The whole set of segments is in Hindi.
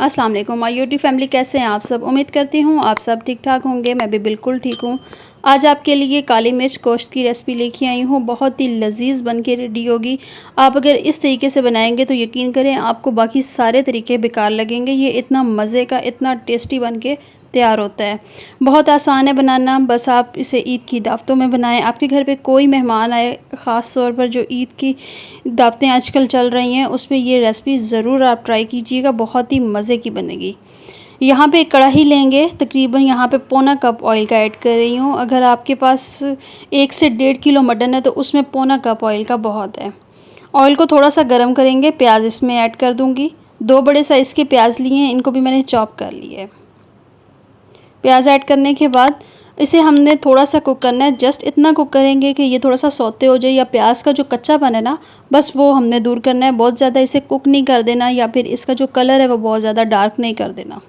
अस्सलाम वालेकुम माय यूट्यूब फैमिली, कैसे हैं आप सब। उम्मीद करती हूँ आप सब ठीक ठाक होंगे। मैं भी बिल्कुल ठीक हूँ। आज आपके लिए काली मिर्च गोश्त की रेसिपी लेके आई हूँ। बहुत ही लजीज बन के रेडी होगी। आप अगर इस तरीके से बनाएंगे तो यकीन करें आपको बाकी सारे तरीके बेकार लगेंगे। ये इतना मज़े का, इतना टेस्टी बन के तैयार होता है। बहुत आसान है बनाना, बस आप इसे ईद की दावतों में बनाएं। आपके घर पे कोई मेहमान आए, ख़ास तौर पर जो ईद की दावतें आजकल चल रही हैं, उसमें ये रेसिपी ज़रूर आप ट्राई कीजिएगा। बहुत ही मज़े की बनेगी। यहाँ पे एक कढ़ाई लेंगे, तकरीबन यहाँ पे पौना कप ऑयल का ऐड कर रही हूँ। अगर आपके पास 1 से 1.5 किलो मटन है तो उसमें पौना कप ऑयल का बहुत है। ऑयल को थोड़ा सा गर्म करेंगे, प्याज इसमें ऐड कर दूँगी। 2 बड़े साइज़ के प्याज लिए हैं, इनको भी मैंने चॉप कर लिया है। प्याज ऐड करने के बाद इसे हमने थोड़ा सा कुक करना है। जस्ट इतना कुक करेंगे कि ये थोड़ा सा सौते हो जाए, या प्याज का जो कच्चापन है ना, बस वो हमने दूर करना है। बहुत ज़्यादा इसे कुक नहीं कर देना, या फिर इसका जो कलर है वो बहुत ज़्यादा डार्क नहीं कर देना।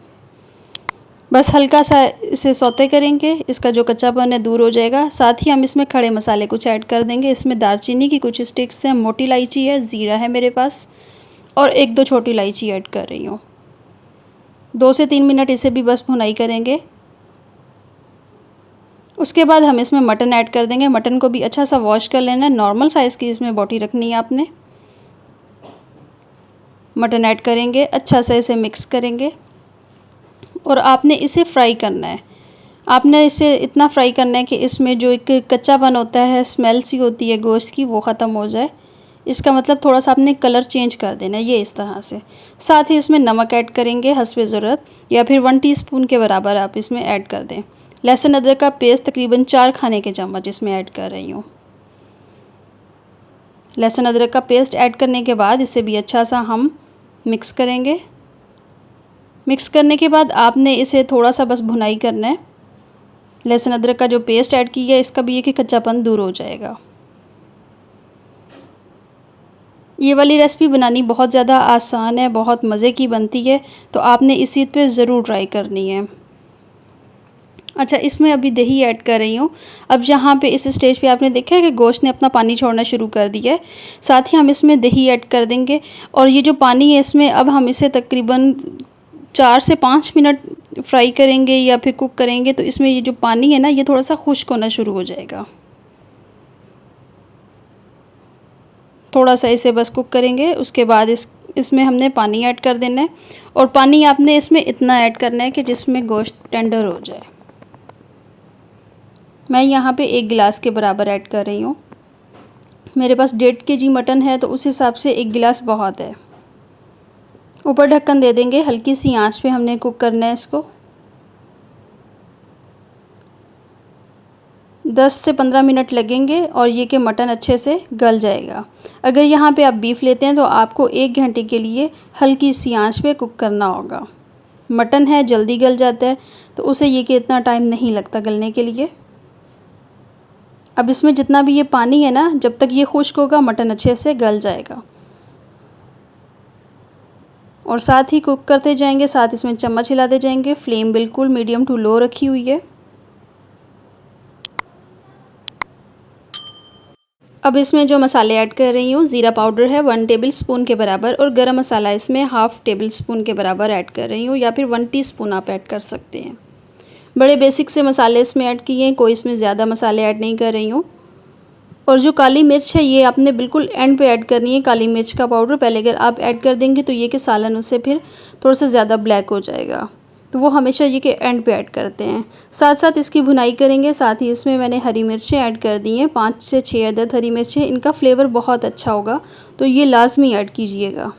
बस हल्का सा इसे सौते करेंगे, इसका जो कच्चापन है दूर हो जाएगा। साथ ही हम इसमें खड़े मसाले कुछ ऐड कर देंगे। इसमें दालचीनी की कुछ स्टिक्स हैं, मोटी इलायची है, ज़ीरा है मेरे पास, और 1-2 छोटी इलायची ऐड कर रही हूँ। 2 से 3 मिनट इसे भी बस भुनाई करेंगे। उसके बाद हम इसमें मटन ऐड कर देंगे। मटन को भी अच्छा सा वॉश कर लेना है। नॉर्मल साइज़ की इसमें बोटी रखनी है आपने। मटन ऐड करेंगे, अच्छा सा इसे मिक्स करेंगे और आपने इसे फ्राई करना है। आपने इसे इतना फ्राई करना है कि इसमें जो एक कच्चापन होता है, स्मेल सी होती है गोश्त की, वो ख़त्म हो जाए। इसका मतलब थोड़ा सा आपने कलर चेंज कर देना है, ये इस तरह से। साथ ही इसमें नमक ऐड करेंगे हस्बे ज़रूरत, या फिर 1 टीस्पून के बराबर आप इसमें ऐड कर दें। लहसुन अदरक का पेस्ट तकरीबन 4 खाने के चम्मच इसमें ऐड कर रही हूँ। लहसुन अदरक का पेस्ट ऐड करने के बाद इसे भी अच्छा सा हम मिक्स करेंगे। मिक्स करने के बाद आपने इसे थोड़ा सा बस भुनाई करना है। लहसुन अदरक का जो पेस्ट ऐड किया है, इसका भी ये कि कच्चापन दूर हो जाएगा। ये वाली रेसिपी बनानी बहुत ज़्यादा आसान है, बहुत मज़े की बनती है, तो आपने इस ईद पे ज़रूर ट्राई करनी है। अच्छा, इसमें अभी दही ऐड कर रही हूँ। अब यहाँ पे इस स्टेज पे आपने देखा है कि गोश्त ने अपना पानी छोड़ना शुरू कर दिया है। साथ ही हम इसमें दही ऐड कर देंगे, और ये जो पानी है इसमें अब हम इसे तकरीबन 4 से 5 मिनट फ्राई करेंगे या फिर कुक करेंगे। तो इसमें ये जो पानी है ना, ये थोड़ा सा खुश्क होना शुरू हो जाएगा। थोड़ा सा इसे बस कुक करेंगे, उसके बाद इसमें हमने पानी ऐड कर देना है, और पानी आपने इसमें इतना ऐड करना है कि जिसमें गोश्त टेंडर हो जाए। मैं यहाँ पे 1 गिलास के बराबर ऐड कर रही हूँ। मेरे पास 1.5 kg मटन है, तो उस हिसाब से 1 गिलास बहुत है। ऊपर ढक्कन दे देंगे, हल्की सी आंच पे हमने कुक करना है इसको। 10 से 15 मिनट लगेंगे और ये कि मटन अच्छे से गल जाएगा। अगर यहाँ पे आप बीफ लेते हैं तो आपको 1 घंटे के लिए हल्की सी आंच पे कुक करना होगा। मटन है, जल्दी गल जाता है, तो उसे ये कि इतना टाइम नहीं लगता गलने के लिए। अब इसमें जितना भी ये पानी है ना, जब तक ये खुश्क होगा मटन अच्छे से गल जाएगा। और साथ ही कुक करते जाएंगे, साथ इसमें चम्मच हिलाते जाएंगे। फ्लेम बिल्कुल मीडियम टू लो रखी हुई है। अब इसमें जो मसाले ऐड कर रही हूँ, ज़ीरा पाउडर है 1 टेबल स्पून के बराबर, और गरम मसाला इसमें 1/2 टेबल स्पून के बराबर ऐड कर रही हूँ, या फिर 1 टीस्पून आप ऐड कर सकते हैं। बड़े बेसिक से मसाले इसमें ऐड किए हैं, कोई इसमें ज़्यादा मसाले ऐड नहीं कर रही हूँ। और जो काली मिर्च है, ये आपने बिल्कुल एंड पे ऐड करनी है। काली मिर्च का पाउडर पहले अगर आप ऐड कर देंगे तो ये कि सालन उससे फिर थोड़ा सा ज़्यादा ब्लैक हो जाएगा, तो वो हमेशा ये कि एंड पे ऐड करते हैं। साथ साथ इसकी भुनाई करेंगे। साथ ही इसमें मैंने हरी मिर्चें ऐड कर दी हैं, 5 से 6 अदद हरी मिर्चें। इनका फ्लेवर बहुत अच्छा होगा, तो ये लाजमी ऐड कीजिएगा।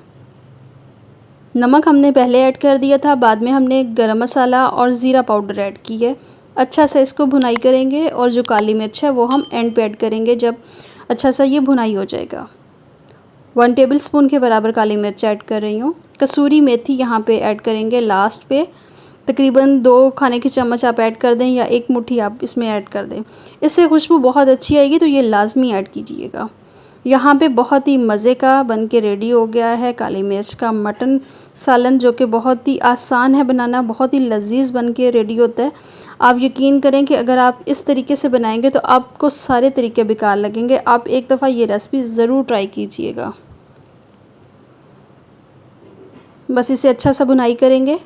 नमक हमने पहले ऐड कर दिया था, बाद में हमने गरम मसाला और ज़ीरा पाउडर ऐड की है। अच्छा सा इसको भुनाई करेंगे, और जो काली मिर्च है वो हम एंड पे ऐड करेंगे जब अच्छा सा ये भुनाई हो जाएगा। 1 टेबल स्पून के बराबर काली मिर्च ऐड कर रही हूँ। कसूरी मेथी यहाँ पे ऐड करेंगे लास्ट पे, तकरीबन 2 खाने के चम्मच आप ऐड कर दें, या 1 मुट्ठी आप इसमें ऐड कर दें। इससे खुशबू बहुत अच्छी आएगी, तो ये लाजमी ऐड कीजिएगा। यहाँ पे बहुत ही मज़े का बन के रेडी हो गया है काली मिर्च का मटन सालन, जो कि बहुत ही आसान है बनाना, बहुत ही लजीज बन के रेडी होता है। आप यकीन करें कि अगर आप इस तरीके से बनाएंगे तो आपको सारे तरीके बेकार लगेंगे। आप एक दफ़ा ये रेसिपी ज़रूर ट्राई कीजिएगा। बस इसे अच्छा सा भुनाई करेंगे।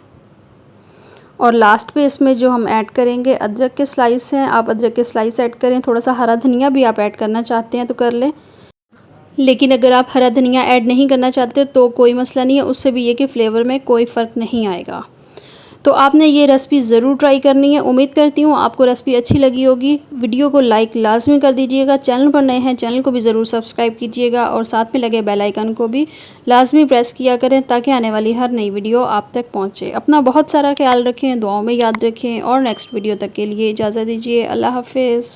और लास्ट पे इसमें जो हम ऐड करेंगे अदरक के स्लाइस हैं, आप अदरक के स्लाइस ऐड करें। थोड़ा सा हरा धनिया भी आप ऐड करना चाहते हैं तो कर लें, लेकिन अगर आप हरा धनिया ऐड नहीं करना चाहते तो कोई मसला नहीं है, उससे भी ये कि फ़्लेवर में कोई फ़र्क नहीं आएगा। तो आपने ये रेसिपी ज़रूर ट्राई करनी है। उम्मीद करती हूँ आपको रेसिपी अच्छी लगी होगी। वीडियो को लाइक लाजमी कर दीजिएगा। चैनल पर नए हैं चैनल को भी ज़रूर सब्सक्राइब कीजिएगा और साथ में लगे बेल आइकन को भी लाजमी प्रेस किया करें ताकि आने वाली हर नई वीडियो आप तक पहुँचे। अपना बहुत सारा ख्याल रखें, दुआओं में याद रखें और नेक्स्ट वीडियो तक के लिए इजाज़त दीजिए। अल्लाह हाफिज़।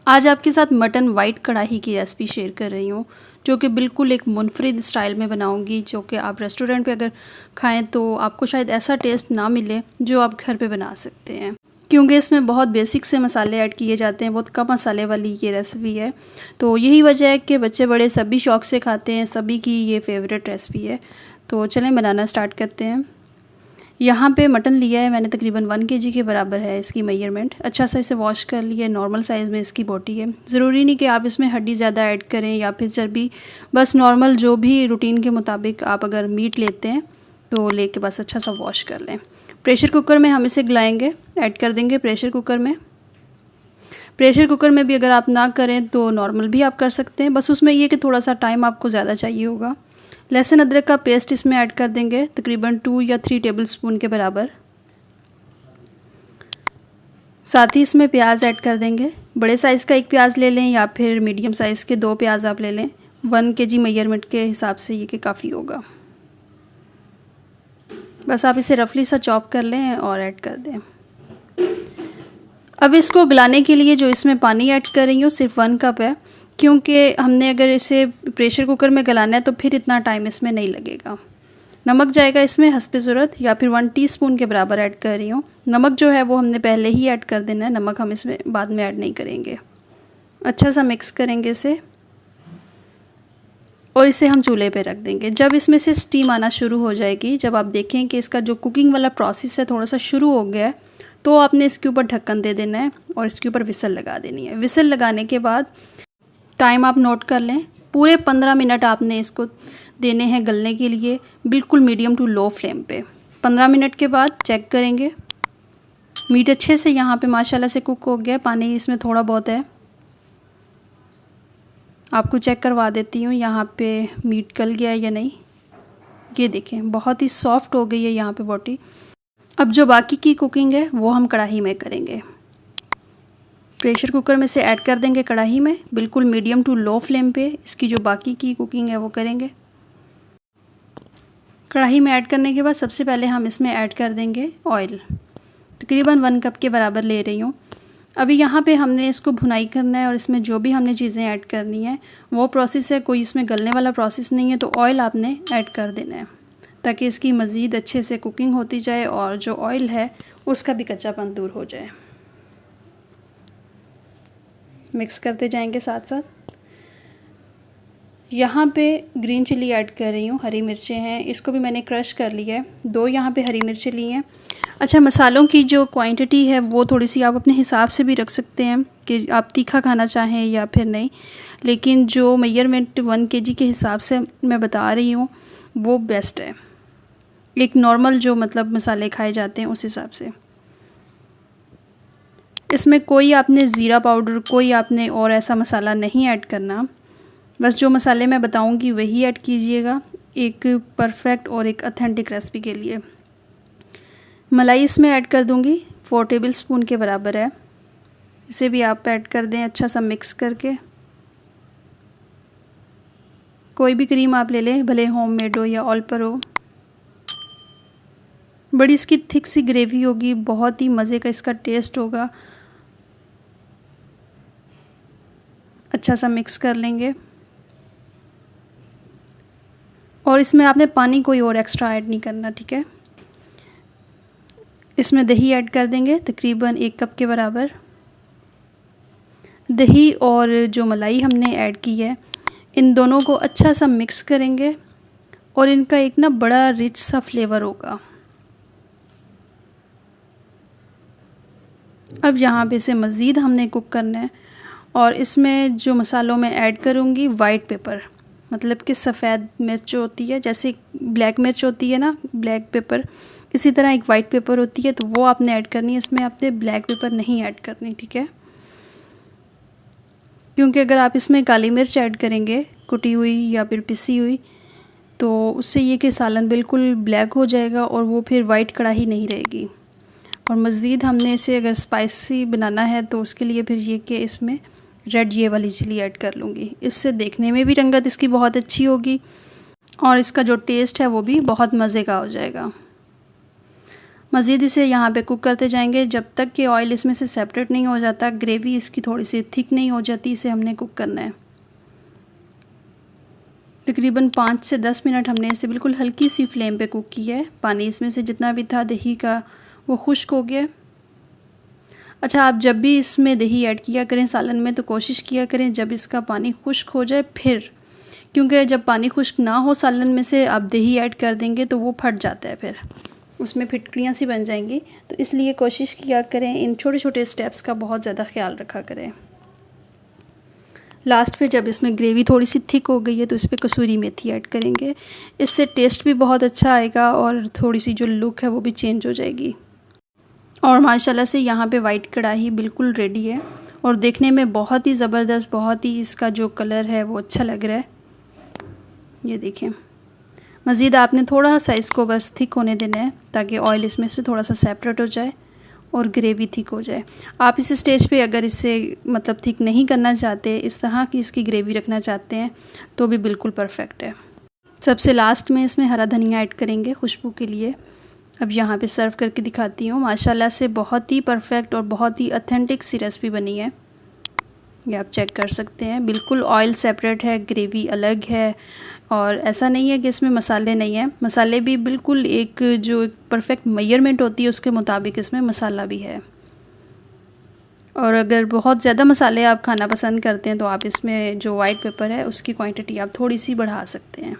आज आपके साथ मटन वाइट कढ़ाई की रेसिपी शेयर कर रही हूँ, जो कि बिल्कुल एक मुनफरिद स्टाइल में बनाऊँगी, जो कि आप रेस्टोरेंट पे अगर खाएं तो आपको शायद ऐसा टेस्ट ना मिले जो आप घर पे बना सकते हैं, क्योंकि इसमें बहुत बेसिक से मसाले ऐड किए जाते हैं। बहुत कम मसाले वाली ये रेसिपी है, तो यही वजह है कि बच्चे बड़े सभी शौक़ से खाते हैं, सभी की ये फेवरेट रेसिपी है। तो चलें बनाना स्टार्ट करते हैं। यहाँ पे मटन लिया है मैंने, तकरीबन 1 kg के बराबर है इसकी मेजरमेंट। अच्छा सा इसे वॉश कर लिया, नॉर्मल साइज़ में इसकी बोटी है। ज़रूरी नहीं कि आप इसमें हड्डी ज़्यादा ऐड करें या फिर चर्बी, बस नॉर्मल जो भी रूटीन के मुताबिक आप अगर मीट लेते हैं तो लेके बस अच्छा सा वॉश कर लें। प्रेशर कुकर में हम इसे गलाएँगे, ऐड कर देंगे प्रेशर कुकर में। प्रेशर कुकर में भी अगर आप ना करें तो नॉर्मल भी आप कर सकते हैं, बस उसमें ये कि थोड़ा सा टाइम आपको ज़्यादा चाहिए होगा। लहसुन अदरक का पेस्ट इसमें ऐड कर देंगे, तकरीबन 2 या 3 टेबलस्पून के बराबर। साथ ही इसमें प्याज ऐड कर देंगे। बड़े साइज़ का एक प्याज ले लें या फिर मीडियम साइज़ के 2 प्याज आप ले लें। 1 kg मेजरमेंट के हिसाब से ये कि काफ़ी होगा। बस आप इसे रफली सा चॉप कर लें और ऐड कर दें। अब इसको गलाने के लिए जो इसमें पानी ऐड कर रही हूँ सिर्फ 1 कप है, क्योंकि हमने अगर इसे प्रेशर कुकर में गलाना है तो फिर इतना टाइम इसमें नहीं लगेगा। नमक जाएगा इसमें हस्बे ज़रूरत, या फिर 1 टीस्पून के बराबर ऐड कर रही हूँ। नमक जो है वो हमने पहले ही ऐड कर देना है, नमक हम इसमें बाद में ऐड नहीं करेंगे। अच्छा सा मिक्स करेंगे इसे और इसे हम चूल्हे पे रख देंगे। जब इसमें से स्टीम आना शुरू हो जाएगी, जब आप देखें कि इसका जो कुकिंग वाला प्रोसेस है थोड़ा सा शुरू हो गया है, तो आपने इसके ऊपर ढक्कन दे देना है और इसके ऊपर विसल लगा देनी है। विसल लगाने के बाद टाइम आप नोट कर लें, पूरे 15 मिनट आपने इसको देने हैं गलने के लिए, बिल्कुल मीडियम टू लो फ्लेम पे। 15 मिनट के बाद चेक करेंगे, मीट अच्छे से यहाँ पे माशाल्लाह से कुक हो गया। पानी इसमें थोड़ा बहुत है, आपको चेक करवा देती हूँ यहाँ पे मीट गल गया है या नहीं। ये देखें बहुत ही सॉफ्ट हो गई है यहाँ पे बोटी। अब जो बाकी की कुकिंग है वो हम कढ़ाई में करेंगे। प्रेशर कुकर में से ऐड कर देंगे कढ़ाई में, बिल्कुल मीडियम टू लो फ्लेम पे इसकी जो बाकी की कुकिंग है वो करेंगे। कढ़ाई में ऐड करने के बाद सबसे पहले हम इसमें ऐड कर देंगे ऑयल, तकरीबन 1 कप के बराबर ले रही हूँ। अभी यहाँ पे हमने इसको भुनाई करना है और इसमें जो भी हमने चीज़ें ऐड करनी है वो प्रोसेस है, कोई इसमें गलने वाला प्रोसेस नहीं है। तो ऑयल आपने ऐड कर देना है ताकि इसकी मज़ीद अच्छे से कुकिंग होती जाए और जो ऑयल है उसका भी कच्चापन दूर हो जाए। मिक्स करते जाएंगे साथ साथ। यहाँ पे ग्रीन चिली ऐड कर रही हूँ, हरी मिर्चें हैं, इसको भी मैंने क्रश कर लिया है। 2 यहाँ पे हरी मिर्चें ली हैं। अच्छा, मसालों की जो क्वांटिटी है वो थोड़ी सी आप अपने हिसाब से भी रख सकते हैं कि आप तीखा खाना चाहें या फिर नहीं, लेकिन जो मेजरमेंट 1 kg के हिसाब से मैं बता रही हूँ वो बेस्ट है, एक नॉर्मल जो मतलब मसाले खाए जाते हैं उस हिसाब से। इसमें कोई आपने ज़ीरा पाउडर, कोई आपने और ऐसा मसाला नहीं ऐड करना, बस जो मसाले मैं बताऊंगी वही ऐड कीजिएगा, एक परफेक्ट और एक ऑथेंटिक रेसिपी के लिए। मलाई इसमें ऐड कर दूंगी, 4 टेबलस्पून के बराबर है, इसे भी आप ऐड कर दें अच्छा सा मिक्स करके। कोई भी क्रीम आप ले लें, भले होममेड हो या ऑल पर हो। बड़ी इसकी थिक सी ग्रेवी होगी, बहुत ही मज़े का इसका टेस्ट होगा। अच्छा सा मिक्स कर लेंगे और इसमें आपने पानी कोई और एक्स्ट्रा ऐड नहीं करना, ठीक है। इसमें दही ऐड कर देंगे, तकरीबन 1 कप के बराबर। दही और जो मलाई हमने ऐड की है इन दोनों को अच्छा सा मिक्स करेंगे और इनका एक ना बड़ा रिच सा फ्लेवर होगा। अब यहाँ पे इसे मज़ीद हमने कुक करना है और इसमें जो मसालों में ऐड करूँगी वाइट पेपर, मतलब कि सफ़ेद मिर्च होती है, जैसे ब्लैक मिर्च होती है ना, ब्लैक पेपर, इसी तरह एक वाइट पेपर होती है, तो वो आपने ऐड करनी है। इसमें आपने ब्लैक पेपर नहीं ऐड करनी, ठीक है, क्योंकि अगर आप इसमें काली मिर्च ऐड करेंगे कुटी हुई या फिर पिसी हुई, तो उससे ये कि सालन बिल्कुल ब्लैक हो जाएगा और वो फिर वाइट कढ़ाई नहीं रहेगी। और मज़ीद हमने इसे अगर स्पाइसी बनाना है तो उसके लिए फिर ये कि इसमें रेड ये वाली चिली ऐड कर लूँगी। इससे देखने में भी रंगत इसकी बहुत अच्छी होगी और इसका जो टेस्ट है वो भी बहुत मज़े का हो जाएगा। मज़ीद इसे यहाँ पे कुक करते जाएंगे जब तक कि ऑयल इसमें से सेपरेट नहीं हो जाता, ग्रेवी इसकी थोड़ी सी थिक नहीं हो जाती, इसे हमने कुक करना है। तकरीबन 5 से 10 मिनट हमने इसे बिल्कुल हल्की सी फ्लेम पे कुक किया है। पानी इसमें से जितना भी था दही का वो खुश्क हो गया। अच्छा, आप जब भी इसमें दही ऐड किया करें सालन में तो कोशिश किया करें जब इसका पानी खुश्क हो जाए फिर, क्योंकि जब पानी खुश्क ना हो सालन में से आप दही ऐड कर देंगे तो वो फट जाता है, फिर उसमें फिटकड़ियाँ सी बन जाएंगी। तो इसलिए कोशिश किया करें, इन छोटे छोटे स्टेप्स का बहुत ज़्यादा ख्याल रखा करें। लास्ट पे जब इसमें ग्रेवी थोड़ी सी थिक हो गई है तो इस पर कसूरी मेथी ऐड करेंगे, इससे टेस्ट भी बहुत अच्छा आएगा और थोड़ी सी जो लुक है वो भी चेंज हो जाएगी। और माशाल्लाह से यहाँ पे वाइट कढ़ाई बिल्कुल रेडी है और देखने में बहुत ही ज़बरदस्त, बहुत ही इसका जो कलर है वो अच्छा लग रहा है। ये देखें, मज़ीद आपने थोड़ा सा इसको बस थिक होने देना है ताकि ऑयल इसमें से थोड़ा सा सेपरेट हो जाए और ग्रेवी थिक हो जाए। आप इस स्टेज पे अगर इसे मतलब थिक नहीं करना चाहते, इस तरह की इसकी ग्रेवी रखना चाहते हैं तो भी बिल्कुल परफेक्ट है। सबसे लास्ट में इसमें हरा धनिया ऐड करेंगे खुशबू के लिए। अब यहाँ पे सर्व करके दिखाती हूँ। माशाल्लाह से बहुत ही परफेक्ट और बहुत ही ऑथेंटिक सी रेसिपी बनी है, ये आप चेक कर सकते हैं। बिल्कुल ऑयल सेपरेट है, ग्रेवी अलग है और ऐसा नहीं है कि इसमें मसाले नहीं हैं, मसाले भी बिल्कुल एक जो परफेक्ट मेजरमेंट होती है उसके मुताबिक इसमें मसाला भी है। और अगर बहुत ज़्यादा मसाले आप खाना पसंद करते हैं तो आप इसमें जो वाइट पेपर है उसकी क्वांटिटी आप थोड़ी सी बढ़ा सकते हैं।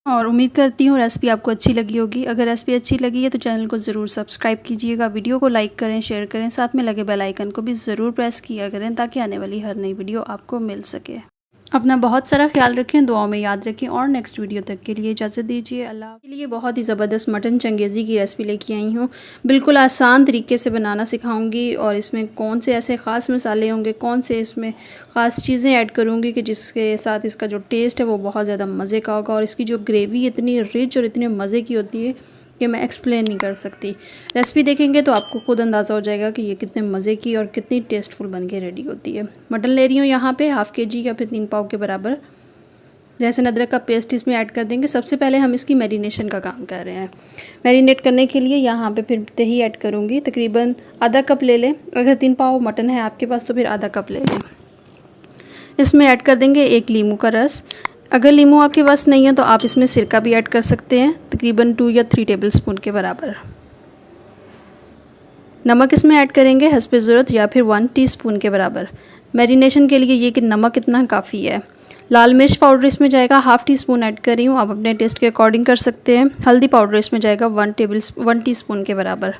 और उम्मीद करती हूँ रेसिपी आपको अच्छी लगी होगी। अगर रेसिपी अच्छी लगी है तो चैनल को ज़रूर सब्सक्राइब कीजिएगा, वीडियो को लाइक करें, शेयर करें, साथ में लगे बेल आइकन को भी ज़रूर प्रेस किया करें ताकि आने वाली हर नई वीडियो आपको मिल सके। अपना बहुत सारा ख्याल रखें, दुआओं में याद रखें और नेक्स्ट वीडियो तक के लिए इजाज़त दीजिए। अल्लाह के लिए बहुत ही ज़बरदस्त मटन चंगेज़ी की रेसिपी लेके आई हूँ। बिल्कुल आसान तरीके से बनाना सिखाऊंगी और इसमें कौन से ऐसे ख़ास मसाले होंगे, कौन से इसमें ख़ास चीज़ें ऐड करूँगी कि जिसके साथ इसका जो टेस्ट है वो बहुत ज़्यादा मज़े का होगा। और इसकी जो ग्रेवी इतनी रिच और इतने मज़े की होती है कि मैं एक्सप्लेन नहीं कर सकती। रेसिपी देखेंगे तो आपको खुद अंदाज़ा हो जाएगा कि ये कितने मज़े की और कितनी टेस्टफुल बन के रेडी होती है। मटन ले रही हूँ यहाँ पे 1/2 kg या फिर 3 पाव के बराबर। लहसुन अदरक का पेस्ट इसमें ऐड कर देंगे। सबसे पहले हम इसकी मैरिनेशन का काम कर रहे हैं। मैरिनेट करने के लिए यहाँ पे फिर दही ऐड करूँगी, तकरीबन आधा कप ले लें। अगर 3 पाव मटन है आपके पास तो फिर आधा कप ले लें। इसमें ऐड कर देंगे 1 नींबू का रस। अगर नींबू आपके पास नहीं है तो आप इसमें सिरका भी ऐड कर सकते हैं, तकरीबन 2 या 3 टेबलस्पून के बराबर। नमक इसमें ऐड करेंगे हस्बे ज़रूरत या फिर 1 टीस्पून के बराबर। मैरिनेशन के लिए ये कि नमक इतना काफ़ी है। लाल मिर्च पाउडर इसमें जाएगा 1/2 टीस्पून ऐड कर रही हूँ, आप अपने टेस्ट के अकॉर्डिंग कर सकते हैं। हल्दी पाउडर इसमें जाएगा 1 टीस्पून के बराबर।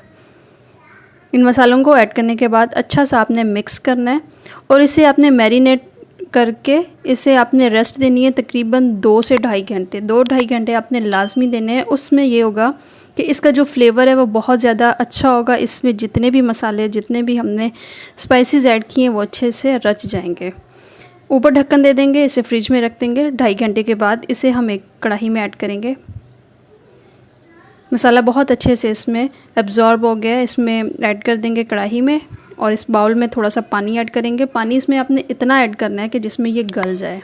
इन मसालों को ऐड करने के बाद अच्छा सा आपने मिक्स करना है और इसे आपने मैरिनेट करके इसे आपने रेस्ट देनी है तकरीबन 2 से ढाई घंटे। 2-2.5 घंटे आपने लाजमी देने हैं। उसमें ये होगा कि इसका जो फ्लेवर है वो बहुत ज़्यादा अच्छा होगा। इसमें जितने भी मसाले, जितने भी हमने स्पाइसेस ऐड किए हैं वो अच्छे से रच जाएंगे। ऊपर ढक्कन दे देंगे, इसे फ्रिज में रख देंगे। 2.5 घंटे के बाद इसे हम एक कढ़ाई में ऐड करेंगे। मसाला बहुत अच्छे से इसमें एब्जॉर्ब हो गया है, इसमें ऐड कर देंगे कढ़ाई में और इस बाउल में थोड़ा सा पानी ऐड करेंगे। पानी इसमें आपने इतना ऐड करना है कि जिसमें ये गल जाए,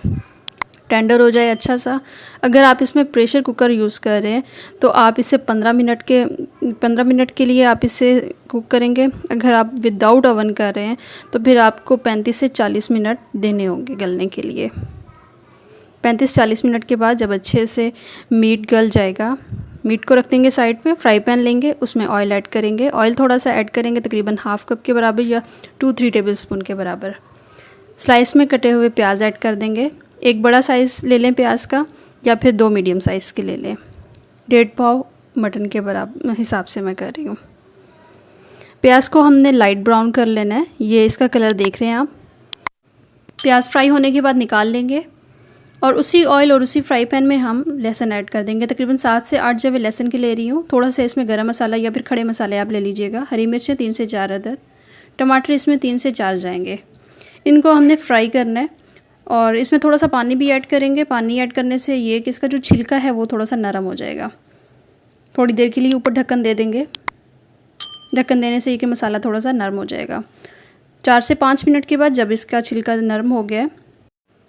टेंडर हो जाए अच्छा सा। अगर आप इसमें प्रेशर कुकर यूज़ कर रहे हैं तो आप इसे 15 मिनट के लिए आप इसे कुक करेंगे। अगर आप विदाउट ओवन कर रहे हैं तो फिर आपको 35 से 40 मिनट देने होंगे गलने के लिए। 35-40 मिनट के बाद जब अच्छे से मीट गल जाएगा, मीट को रख देंगे साइड पे। फ्राई पैन लेंगे, उसमें ऑयल ऐड करेंगे। ऑयल थोड़ा सा ऐड करेंगे, तकरीबन 1/2 कप के बराबर या 2-3 टेबलस्पून के बराबर। स्लाइस में कटे हुए प्याज ऐड कर देंगे। एक बड़ा साइज़ ले लें प्याज का या फिर 2 मीडियम साइज़ के ले लें। 1.5 पाव मटन के बराबर हिसाब से मैं कर रही हूँ। प्याज को हमने लाइट ब्राउन कर लेना है। ये इसका कलर देख रहे हैं आप। प्याज फ्राई होने के बाद निकाल लेंगे और उसी ऑयल और उसी फ्राई पैन में हम लहसुन ऐड कर देंगे। तकरीबन 7 से 8 जब लहसुन के ले रही हूँ। थोड़ा सा इसमें गरम मसाला या फिर खड़े मसाले आप ले लीजिएगा। हरी मिर्चें 3 से 4 अदद, टमाटर इसमें 3 से 4 जाएंगे। इनको हमने फ्राई करना है और इसमें थोड़ा सा पानी भी ऐड करेंगे। पानी ऐड करने से ये कि इसका जो छिलका है वो थोड़ा सा नरम हो जाएगा। थोड़ी देर के लिए ऊपर ढक्कन दे देंगे। ढक्कन देने से ये कि मसाला थोड़ा सा नरम हो जाएगा। 4 से 5 मिनट के बाद जब इसका छिलका नरम हो गया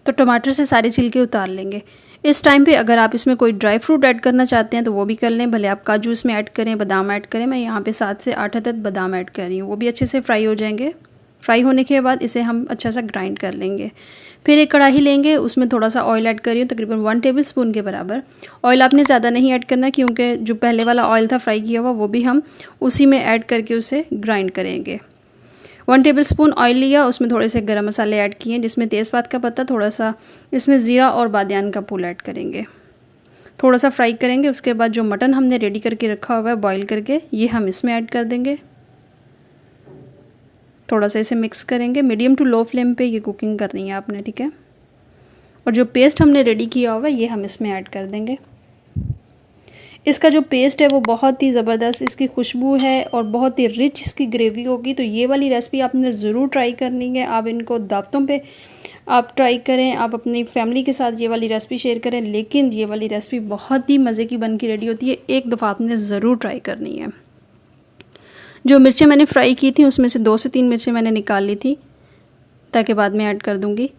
तो टमाटर से सारे छिलके उतार लेंगे। इस टाइम पे अगर आप इसमें कोई ड्राई फ्रूट ऐड करना चाहते हैं तो वो भी कर लें। भले आप काजू इसमें ऐड करें, बादाम ऐड करें। मैं यहाँ पे 7 से 8 अदद बादाम ऐड कर रही हूँ। वो भी अच्छे से फ्राई हो जाएंगे। फ्राई होने के बाद इसे हम अच्छा सा ग्राइंड कर लेंगे। फिर एक कढ़ाई लेंगे, उसमें थोड़ा सा ऑयल ऐड करिए, तकरीबन 1 टेबल स्पून के बराबर। ऑयल आपने ज़्यादा नहीं ऐड करना क्योंकि जो पहले वाला ऑयल था फ्राई किया हुआ वो भी हम उसी में ऐड करके उसे ग्राइंड करेंगे। 1 टेबल स्पून ऑयल लिया, उसमें थोड़े से गरम मसाले ऐड किए जिसमें तेज़पात का पत्ता, थोड़ा सा इसमें ज़ीरा और बादियान का फूल ऐड करेंगे। थोड़ा सा फ्राई करेंगे। उसके बाद जो मटन हमने रेडी करके रखा हुआ है बॉईल करके, ये हम इसमें ऐड कर देंगे। थोड़ा सा इसे मिक्स करेंगे। मीडियम टू लो फ्लेम पे ये कुकिंग करनी है आपने, ठीक है। और जो पेस्ट हमने रेडी किया हुआ है ये हम इसमें ऐड कर देंगे। इसका जो पेस्ट है वो बहुत ही ज़बरदस्त इसकी खुशबू है और बहुत ही रिच इसकी ग्रेवी होगी। तो ये वाली रेसिपी आपने ज़रूर ट्राई करनी है। आप इनको दावतों पे आप ट्राई करें, आप अपनी फैमिली के साथ ये वाली रेसिपी शेयर करें। लेकिन ये वाली रेसिपी बहुत ही मज़े की बन के रेडी होती है। एक दफ़ा आपने ज़रूर ट्राई करनी है। जो मिर्चें मैंने फ्राई की थी उसमें से 2 से 3 मिर्चें मैंने निकाल ली थी ताकि बाद में ऐड कर दूँगी।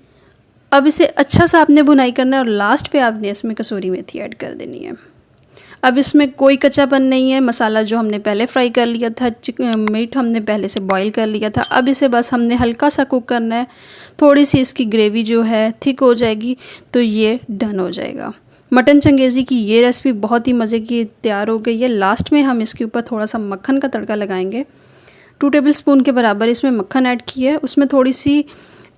अब इसे अच्छा सा आपने भुनाई करना है और लास्ट पे आपने इसमें कसूरी मेथी ऐड कर देनी है। अब इसमें कोई कच्चापन नहीं है। मसाला जो हमने पहले फ्राई कर लिया था, मीट हमने पहले से बॉईल कर लिया था। अब इसे बस हमने हल्का सा कुक करना है। थोड़ी सी इसकी ग्रेवी जो है थिक हो जाएगी तो ये डन हो जाएगा। मटन चंगेज़ी की ये रेसिपी बहुत ही मज़े की तैयार हो गई है। लास्ट में हम इसके ऊपर थोड़ा सा मक्खन का तड़का लगाएंगे। 2 टेबल स्पून के बराबर इसमें मक्खन ऐड किया है। उसमें थोड़ी सी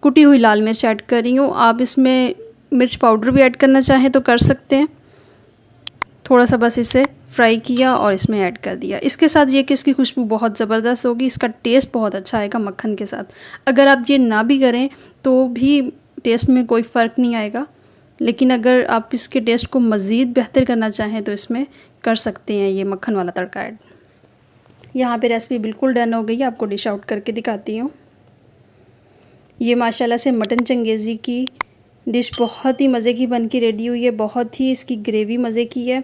कुटी हुई लाल मिर्च ऐड कर रही हूँ। आप इसमें मिर्च पाउडर भी ऐड करना चाहें तो कर सकते हैं। थोड़ा सा बस इसे फ्राई किया और इसमें ऐड कर दिया। इसके साथ ये कि इसकी खुशबू बहुत ज़बरदस्त होगी, इसका टेस्ट बहुत अच्छा आएगा मक्खन के साथ। अगर आप ये ना भी करें तो भी टेस्ट में कोई फ़र्क नहीं आएगा, लेकिन अगर आप इसके टेस्ट को मज़ीद बेहतर करना चाहें तो इसमें कर सकते हैं ये मक्खन वाला तड़का ऐड। यहाँ पे रेसिपी बिल्कुल डन हो गई है। आपको डिश आउट करके दिखाती हूँ। ये माशाल्लाह से मटन चंगेज़ी की डिश बहुत ही मज़े की बन के रेडी हुई है। बहुत ही इसकी ग्रेवी मज़े की है।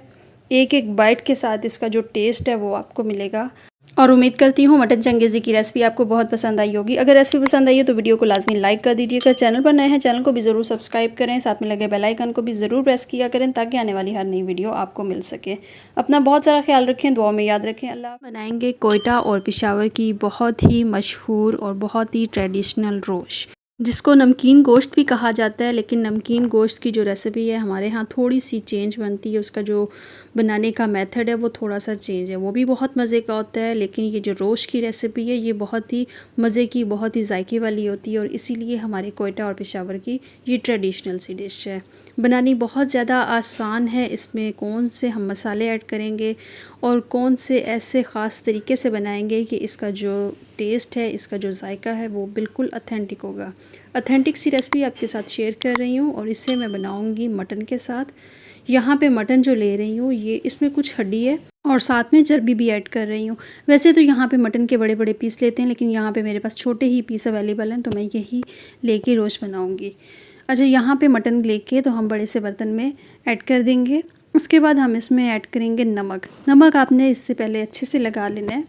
एक एक बाइट के साथ इसका जो टेस्ट है वो आपको मिलेगा। और उम्मीद करती हूँ मटन चंगेज़ी की रेसिपी आपको बहुत पसंद आई होगी। अगर रेसिपी पसंद आई है तो वीडियो को लाजमी लाइक कर दीजिएगा। चैनल पर नए हैं चैनल को भी ज़रूर सब्सक्राइब करें। साथ में लगे बेल आइकन को भी ज़रूर प्रेस किया करें ताकि आने वाली हर नई वीडियो आपको मिल सके। अपना बहुत सारा ख्याल रखें, दुआ में याद रखें। अल्लाह। बनाएंगे कोयटा और पेशावर की बहुत ही मशहूर और बहुत ही ट्रेडिशनल रोश, जिसको नमकीन गोश्त भी कहा जाता है। लेकिन नमकीन गोश्त की जो रेसिपी है हमारे यहाँ थोड़ी सी चेंज बनती है। उसका जो बनाने का मेथड है वो थोड़ा सा चेंज है, वो भी बहुत मज़े का होता है। लेकिन ये जो रोश की रेसिपी है ये बहुत ही मज़े की, बहुत ही जायके वाली होती है और इसीलिए हमारे कोयटा और पेशावर की ये ट्रेडिशनल सी डिश है। बनानी बहुत ज़्यादा आसान है। इसमें कौन से हम मसाले ऐड करेंगे और कौन से ऐसे ख़ास तरीके से बनाएंगे कि इसका जो टेस्ट है, इसका जो जायका है वो बिल्कुल ऑथेंटिक होगा। ऑथेंटिक सी रेसिपी आपके साथ शेयर कर रही हूँ और इसे मैं बनाऊँगी मटन के साथ। यहाँ पे मटन जो ले रही हूँ ये इसमें कुछ हड्डी है और साथ में चर्बी भी ऐड कर रही हूँ। वैसे तो यहाँ पे मटन के बड़े बड़े पीस लेते हैं, लेकिन यहाँ पे मेरे पास छोटे ही पीस अवेलेबल हैं तो मैं यही लेके रोज़ बनाऊँगी। अच्छा, यहाँ पे मटन लेके तो हम बड़े से बर्तन में ऐड कर देंगे। उसके बाद हम इसमें ऐड करेंगे नमक। नमक आपने इससे पहले अच्छे से लगा लेना है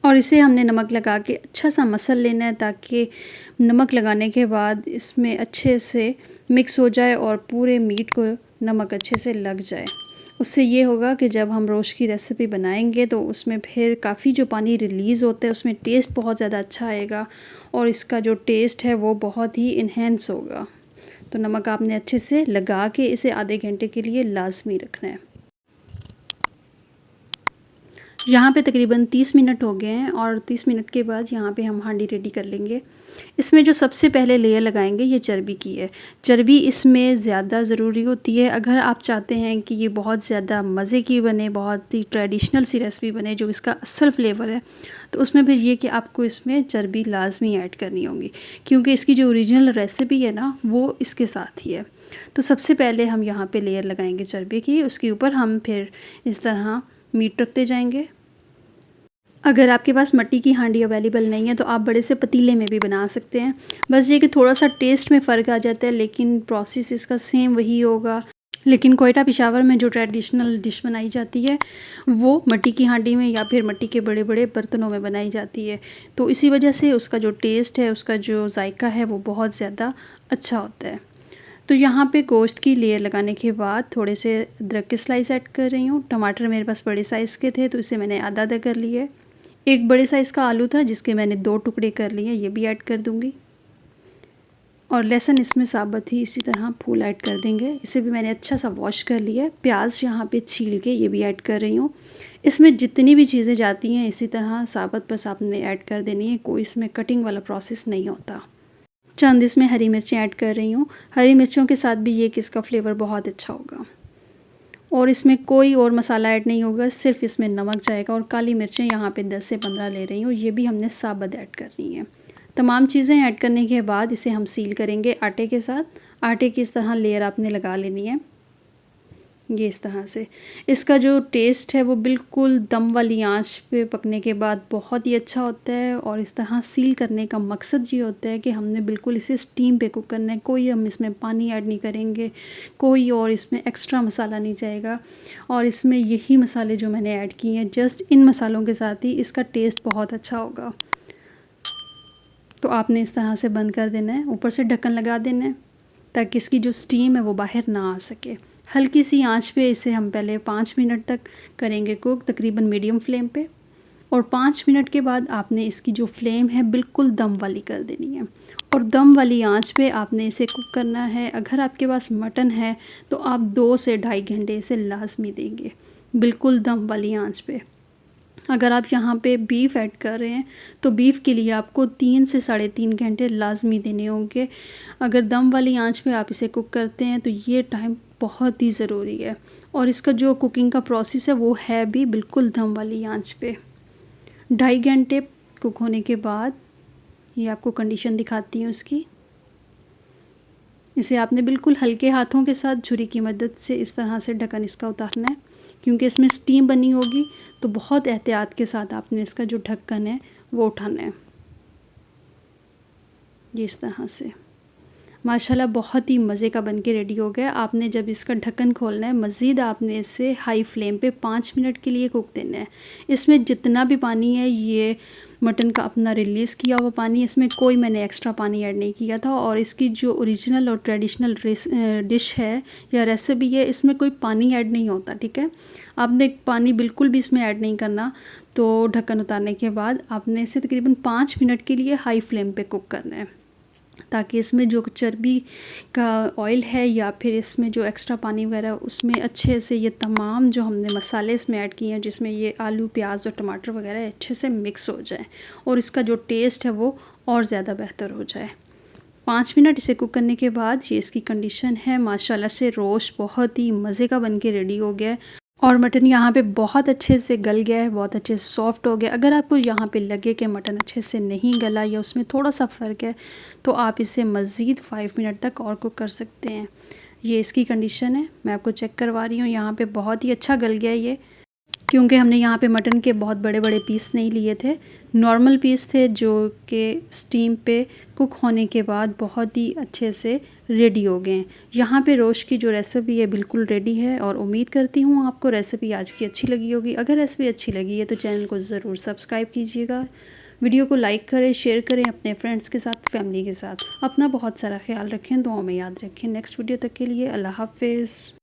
और इसे हमने नमक लगा के अच्छा सा मसल लेना है ताकि नमक लगाने के बाद इसमें अच्छे से मिक्स हो जाए और पूरे मीट को नमक अच्छे से लग जाए। उससे ये होगा कि जब हम रोश की रेसिपी बनाएंगे तो उसमें फिर काफ़ी जो पानी रिलीज़ होता है उसमें टेस्ट बहुत ज़्यादा अच्छा आएगा और इसका जो टेस्ट है वो बहुत ही इन्हेंस होगा। तो नमक आपने अच्छे से लगा के इसे आधे घंटे के लिए लाजमी रखना है। यहाँ पे तकरीबन 30 मिनट हो गए हैं और 30 मिनट के बाद यहाँ पे हम हांडी रेडी कर लेंगे। इसमें जो सबसे पहले लेयर लगाएंगे ये चर्बी की है। चर्बी इसमें ज़्यादा ज़रूरी होती है। अगर आप चाहते हैं कि ये बहुत ज़्यादा मज़े की बने, बहुत ही ट्रेडिशनल सी रेसिपी बने जो इसका असल फ्लेवर है, तो उसमें फिर ये कि आपको इसमें चर्बी लाजमी ऐड करनी होगी, क्योंकि इसकी जो ओरिजिनल रेसिपी है ना वो इसके साथ ही है। तो सबसे पहले हम यहाँ पे लेयर लगाएंगे चर्बी की, उसके ऊपर हम फिर इस तरह मीट रखते जाएंगे। अगर आपके पास मिट्टी की हांडी अवेलेबल नहीं है तो आप बड़े से पतीले में भी बना सकते हैं। बस ये कि थोड़ा सा टेस्ट में फ़र्क आ जाता है, लेकिन प्रोसेस इसका सेम वही होगा। लेकिन कोयटा पेशावर में जो ट्रेडिशनल डिश बनाई जाती है वो मिट्टी की हांडी में या फिर मिट्टी के बड़े बड़े बर्तनों में बनाई जाती है, तो इसी वजह से उसका जो टेस्ट है, उसका जो जायका है वो बहुत ज़्यादा अच्छा होता है। तो यहाँ पे गोश्त की लेयर लगाने के बाद थोड़े से अदरक के स्लाइस ऐड कर रही हूँ। टमाटर मेरे पास बड़े साइज़ के थे तो इसे मैंने आधा आधा कर लिए। एक बड़े साइज़ का आलू था जिसके मैंने 2 टुकड़े कर लिए, ये भी ऐड कर दूँगी। और लहसुन इसमें साबुत ही इसी तरह फूल ऐड कर देंगे, इसे भी मैंने अच्छा सा वॉश कर लिया है। प्याज यहाँ पे छील के ये भी ऐड कर रही हूँ। इसमें जितनी भी चीज़ें जाती हैं इसी तरह साबुत बस आपने ऐड कर देनी है, कोई इसमें कटिंग वाला प्रोसेस नहीं होता। चंद इसमें हरी मिर्चें ऐड कर रही हूँ। हरी मिर्चों के साथ भी ये कि इसका फ्लेवर बहुत अच्छा होगा। और इसमें कोई और मसाला ऐड नहीं होगा, सिर्फ इसमें नमक जाएगा। और काली मिर्चें यहाँ पे 10 से 15 ले रही हूँ, ये भी हमने साबुत ऐड करनी है। तमाम चीज़ें ऐड करने के बाद इसे हम सील करेंगे आटे के साथ। आटे की इस तरह लेयर आपने लगा लेनी है, ये इस तरह से। इसका जो टेस्ट है वो बिल्कुल दम वाली आंच पे पकने के बाद बहुत ही अच्छा होता है। और इस तरह सील करने का मकसद ये होता है कि हमने बिल्कुल इसे स्टीम पे कुक करना है, कोई हम इसमें पानी ऐड नहीं करेंगे, कोई और इसमें एक्स्ट्रा मसाला नहीं जाएगा। और इसमें यही मसाले जो मैंने ऐड किए हैं, जस्ट इन मसालों के साथ ही इसका टेस्ट बहुत अच्छा होगा। तो आपने इस तरह से बंद कर देना है, ऊपर से ढक्कन लगा देना है ताकि इसकी जो स्टीम है वो बाहर ना आ सके। हल्की सी आंच पे इसे हम पहले 5 मिनट तक करेंगे कुक, तकरीबन मीडियम फ्लेम पे। और 5 मिनट के बाद आपने इसकी जो फ्लेम है बिल्कुल दम वाली कर देनी है। और दम वाली आंच पे आपने इसे कुक करना है। अगर आपके पास मटन है तो आप 2 से 2.5 घंटे इसे लाजमी देंगे, बिल्कुल दम वाली आंच पे। अगर आप यहाँ पे बीफ ऐड कर रहे हैं तो बीफ के लिए आपको 3 से 3.5 घंटे लाजमी देने होंगे। अगर दम वाली आंच पे आप इसे कुक करते हैं तो ये टाइम बहुत ही ज़रूरी है। और इसका जो कुकिंग का प्रोसेस है वो है भी बिल्कुल दम वाली आंच पे। 2.5 घंटे कुक होने के बाद ये आपको कंडीशन दिखाती हूँ इसकी। इसे आपने बिल्कुल हल्के हाथों के साथ छुरी की मदद से इस तरह से ढक्कन इसका उतारना है, क्योंकि इसमें स्टीम बनी होगी। तो बहुत एहतियात के साथ आपने इसका जो ढक्कन है वो उठाना है, ये इस तरह से। माशाल्लाह बहुत ही मज़े का बनके रेडी हो गया। आपने जब इसका ढक्कन खोलना है, मज़ीद आपने इसे हाई फ्लेम पे 5 मिनट के लिए कुक देना है। इसमें जितना भी पानी है ये मटन का अपना रिलीज़ किया हुआ पानी, इसमें कोई मैंने एक्स्ट्रा पानी ऐड नहीं किया था। और इसकी जो ओरिजिनल और ट्रेडिशनल डिश है या रेसिपी है, इसमें कोई पानी ऐड नहीं होता, ठीक है। आपने पानी बिल्कुल भी इसमें ऐड नहीं करना। तो ढक्कन उतारने के बाद आपने इसे तकरीबन 5 मिनट के लिए हाई फ्लेम पे कुक करना है, ताकि इसमें जो चर्बी का ऑयल है या फिर इसमें जो एक्स्ट्रा पानी वगैरह उसमें अच्छे से ये तमाम जो हमने मसाले इसमें ऐड किए हैं, जिसमें ये आलू, प्याज और टमाटर वगैरह अच्छे से मिक्स हो जाए और इसका जो टेस्ट है वो और ज़्यादा बेहतर हो जाए। 5 मिनट इसे कुक करने के बाद ये इसकी कंडीशन है। माशाल्लाह से रोस्ट बहुत ही मज़े का बनके रेडी हो गया है। और मटन यहाँ पे बहुत अच्छे से गल गया है, बहुत अच्छे से सॉफ्ट हो गया। अगर आपको यहाँ पे लगे कि मटन अच्छे से नहीं गला या उसमें थोड़ा सा फ़र्क है तो आप इसे मज़ीद 5 मिनट तक और कुक कर सकते हैं। ये इसकी कंडीशन है, मैं आपको चेक करवा रही हूँ। यहाँ पे बहुत ही अच्छा गल गया ये, क्योंकि हमने यहाँ पे मटन के बहुत बड़े बड़े पीस नहीं लिए थे, नॉर्मल पीस थे जो कि स्टीम पे कुक होने के बाद बहुत ही अच्छे से रेडी हो गए हैं। यहाँ पे रोस्ट की जो रेसिपी है बिल्कुल रेडी है और उम्मीद करती हूँ आपको रेसिपी आज की अच्छी लगी होगी। अगर रेसिपी अच्छी लगी है तो चैनल को ज़रूर सब्सक्राइब कीजिएगा, वीडियो को लाइक करें, शेयर करें अपने फ्रेंड्स के साथ, फैमिली के साथ। अपना बहुत सारा ख्याल रखें, दुआओं में याद रखें। नेक्स्ट वीडियो तक के लिए अल्लाह हाफ़िज़।